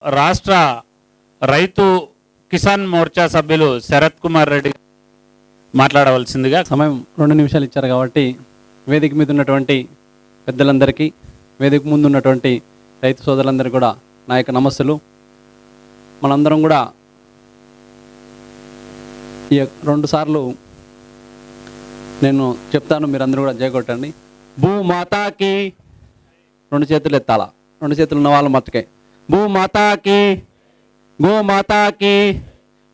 రాష్ట్ర రైతు కిసాన్ మోర్చా సభ్యులు శరత్ కుమార్ రెడ్డి మాట్లాడవలసిందిగా సమయం 2 నిమిషాలు ఇచ్చారు కాబట్టి వేదిక మీద ఉన్నటువంటి పెద్దలందరికీ, వేదిక ముందు ఉన్నటువంటి రైతు సోదరులందరికీ కూడా నా యొక్క నమస్సులు. మనందరం కూడా ఈ 2 సార్లు నేను చెప్తాను, మీరందరూ కూడా జయకొట్టండి. భూమాతాకి 2 చేతులు ఎత్తాలా, 2 చేతులు ఉన్న వాళ్ళు మట్టుకే. భూమాతాకి, గోమాతాకి,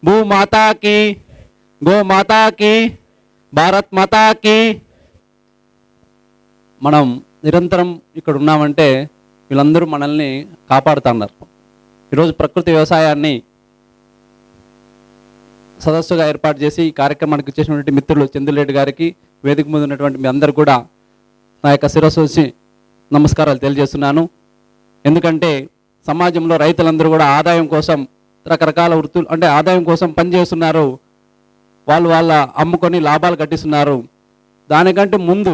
భూమాతాకి, గోమాతాకి, భారత్ మాతాకి. మనం నిరంతరం ఇక్కడ ఉన్నామంటే వీళ్ళందరూ మనల్ని కాపాడుతున్నారు. ఈరోజు ప్రకృతి వ్యవసాయాన్ని సదస్సుగా ఏర్పాటు చేసి ఈ కార్యక్రమానికి వచ్చేసినటువంటి మిత్రులు చంద్రులేటి గారికి, వేదిక మీద ఉన్నటువంటి మీ అందరు కూడా నా యొక్క శిరస్సు వచ్చి నమస్కారాలు తెలియజేస్తున్నాను. ఎందుకంటే సమాజంలో రైతులందరూ కూడా ఆదాయం కోసం రకరకాల వృత్తులు అంటే ఆదాయం కోసం పనిచేస్తున్నారు. వాళ్ళ అమ్ముకొని లాభాలు గట్టిస్తున్నారు. దానికంటే ముందు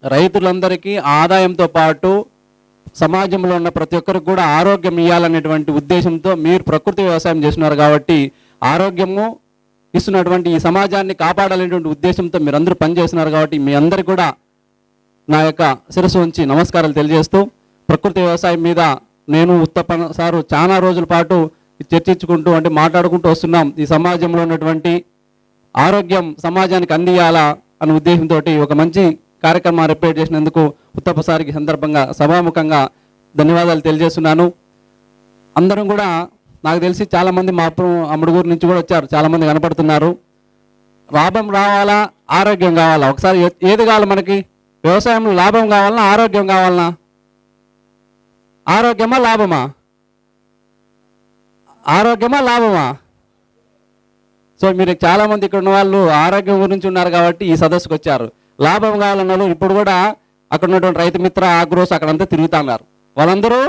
రైతులందరికీ ఆదాయంతో పాటు సమాజంలో ఉన్న ప్రతి ఒక్కరికి కూడా ఆరోగ్యం ఇవ్వాలనేటువంటి ఉద్దేశంతో మీరు ప్రకృతి వ్యవసాయం చేస్తున్నారు కాబట్టి ఆరోగ్యము ఇస్తున్నటువంటి ఈ సమాజాన్ని కాపాడాలనేటువంటి ఉద్దేశంతో మీరందరూ పనిచేస్తున్నారు కాబట్టి మీ అందరికీ కూడా నా యొక్క శిరస్సు ఉంచి నమస్కారాలు తెలియజేస్తూ, ప్రకృతి వ్యవసాయం మీద నేను ఉత్తప్ప సారు చాలా రోజుల పాటు చర్చించుకుంటూ అంటే మాట్లాడుకుంటూ వస్తున్నాం. ఈ సమాజంలో ఉన్నటువంటి ఆరోగ్యం సమాజానికి అందియాలా అనే ఉద్దేశంతో ఒక మంచి కార్యక్రమాన్ని ఏర్పాటు చేసినందుకు ఉత్తప్ప సారికి సందర్భంగా సభాముఖంగా ధన్యవాదాలు తెలియజేస్తున్నాను. అందరం కూడా నాకు తెలిసి చాలామంది మా అమ్మడుగురు నుంచి కూడా వచ్చారు, చాలామంది కనపడుతున్నారు. లాభం రావాలా, ఆరోగ్యం కావాలా? ఒకసారి ఏది కావాలి మనకి? వ్యవసాయంలో లాభం కావాలన్నా ఆరోగ్యం కావాలన్నా? ఆరోగ్యమా లాభమా? ఆరోగ్యమా లాభమా? సో మీరు చాలామంది ఇక్కడ ఉన్న వాళ్ళు ఆరోగ్యం గురించి ఉన్నారు కాబట్టి ఈ సదస్సుకు వచ్చారు. లాభం కావాలన్న వాళ్ళు ఇప్పుడు కూడా అక్కడ ఉన్నటువంటి రైతు మిత్ర ఆగ్రోస్ అక్కడంతా తిరుగుతున్నారు. వాళ్ళందరూ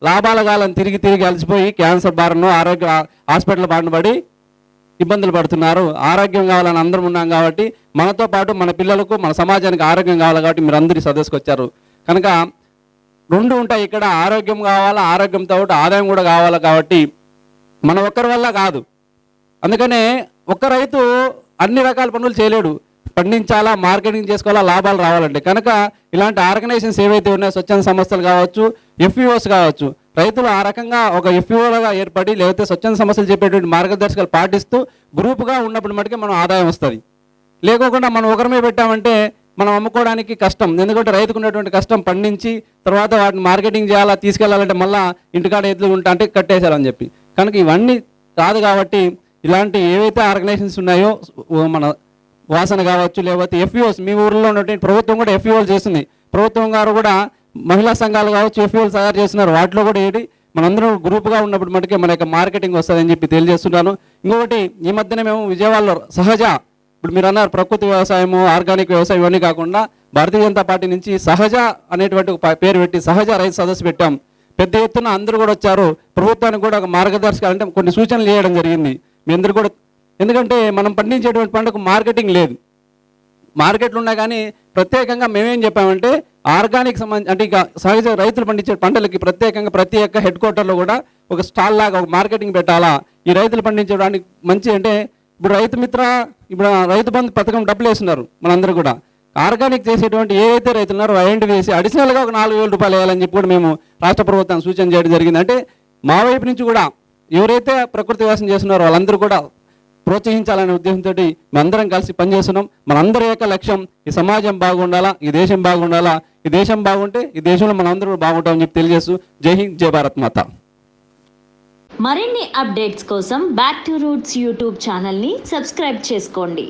లాభాలు కావాలని తిరిగి అలసిపోయి క్యాన్సర్ బారిన ఆరోగ్య హాస్పిటల్ బారిన పడి ఇబ్బందులు పడుతున్నారు. ఆరోగ్యం కావాలని అందరం ఉన్నాం కాబట్టి మనతో పాటు మన పిల్లలకు మన సమాజానికి ఆరోగ్యం కావాలి కాబట్టి మీరు అందరూ ఈ సదస్సుకు వచ్చారు. కనుక 2 ఉంటాయి ఇక్కడ, ఆరోగ్యం కావాలా, ఆరోగ్యంతో పాటు ఆదాయం కూడా కావాలి కాబట్టి మన ఒక్కరి వల్ల కాదు. అందుకనే ఒక్క రైతు అన్ని రకాల పనులు చేయలేడు. పండించాలా, మార్కెటింగ్ చేసుకోవాలా, లాభాలు రావాలంటే కనుక ఇలాంటి ఆర్గనైజేషన్స్ ఏవైతే ఉన్నాయో స్వచ్ఛంద సంస్థలు కావచ్చు, ఎఫ్ఈఓస్ కావచ్చు, రైతులు ఆ రకంగా ఒక ఎఫ్ఈఓలుగా ఏర్పడి లేకపోతే స్వచ్ఛంద సంస్థలు చెప్పేటువంటి మార్గదర్శకాలు పాటిస్తూ గ్రూప్గా ఉన్నప్పుడు మటుకే మనం ఆదాయం వస్తుంది. లేకోకుండా మనం ఒకరిమే పెట్టామంటే మనం అమ్ముకోవడానికి కష్టం. ఎందుకంటే రైతుకు ఉన్నటువంటి కష్టం పండించి తర్వాత వాటిని మార్కెటింగ్ చేయాలా, తీసుకెళ్లాలంటే మళ్ళీ ఇంటికాడ ఎద్దులు ఉంటా అంటే కట్టేశారని చెప్పి కనుక ఇవన్నీ కాదు. కాబట్టి ఇలాంటి ఏవైతే ఆర్గనైజేషన్స్ ఉన్నాయో మన వాసన కావచ్చు లేకపోతే ఎఫ్ఈఓస్, మీ ఊర్లో ఉన్నటువంటి ప్రభుత్వం కూడా ఎఫ్ఈఓలు చేస్తుంది. ప్రభుత్వం గారు కూడా మహిళా సంఘాలు కావచ్చు ఎఫ్ఈఓలు తయారు చేస్తున్నారు. వాటిలో కూడా ఏంటి మనందరం గ్రూప్గా ఉన్నప్పుడు మటుకే మన యొక్క మార్కెటింగ్ వస్తుందని చెప్పి తెలియజేస్తున్నాను. ఇంకొకటి ఈ మధ్యన మేము విజయవాడలో సహజ, ఇప్పుడు మీరు అన్నారు ప్రకృతి వ్యవసాయము, ఆర్గానిక్ వ్యవసాయం ఇవన్నీ కాకుండా భారతీయ జనతా పార్టీ నుంచి సహజ అనేటువంటి పేరు పెట్టి సహజ రైతు సదస్సు పెట్టాం. పెద్ద ఎత్తున అందరూ కూడా వచ్చారు. ప్రభుత్వానికి కూడా ఒక మార్గదర్శకాలు అంటే కొన్ని సూచనలు చేయడం జరిగింది. మీ అందరూ కూడా ఎందుకంటే మనం పండించేటువంటి పంటకు మార్కెటింగ్ లేదు, మార్కెట్లు ఉన్నాయి కానీ ప్రత్యేకంగా మేమేం చెప్పామంటే ఆర్గానిక్ సంబంధించి అంటే ఇక సహజ రైతులు పండించే పంటలకి ప్రత్యేకంగా ప్రతి ఒక్క హెడ్ క్వార్టర్లో కూడా ఒక స్టాల్ లాగా ఒక మార్కెటింగ్ పెట్టాలా. ఈ రైతులు పండించడానికి మంచి అంటే ఇప్పుడు రైతు మిత్ర, ఇప్పుడు రైతు బంధు పథకం డబ్బులు వేస్తున్నారు. మనందరూ కూడా ఆర్గానిక్ చేసేటువంటి ఏవైతే రైతులు ఉన్నారో ఐడెంటిఫై చేసి అడిషనల్గా ఒక 4,000 రూపాయలు వేయాలని చెప్పి కూడా మేము రాష్ట్ర ప్రభుత్వాన్ని సూచన చేయడం జరిగింది. అంటే మా వైపు నుంచి కూడా ఎవరైతే ప్రకృతి వ్యవసాయం చేస్తున్నారో వాళ్ళందరూ కూడా ప్రోత్సహించాలనే ఉద్దేశంతో మేమందరం కలిసి పనిచేస్తున్నాం. మనందరి యొక్క లక్ష్యం ఈ సమాజం బాగుండాలా, ఈ దేశం బాగుండాలా. ఈ దేశం బాగుంటే ఈ దేశంలో మనందరూ బాగుంటామని చెప్పి తెలియజేస్తూ జై హింద్, జై భారత్ మాత. మరిన్ని అప్డేట్స్ కోసం బ్యాక్ టు రూట్స్ యూట్యూబ్ ఛానల్ని సబ్స్క్రైబ్ చేసుకోండి.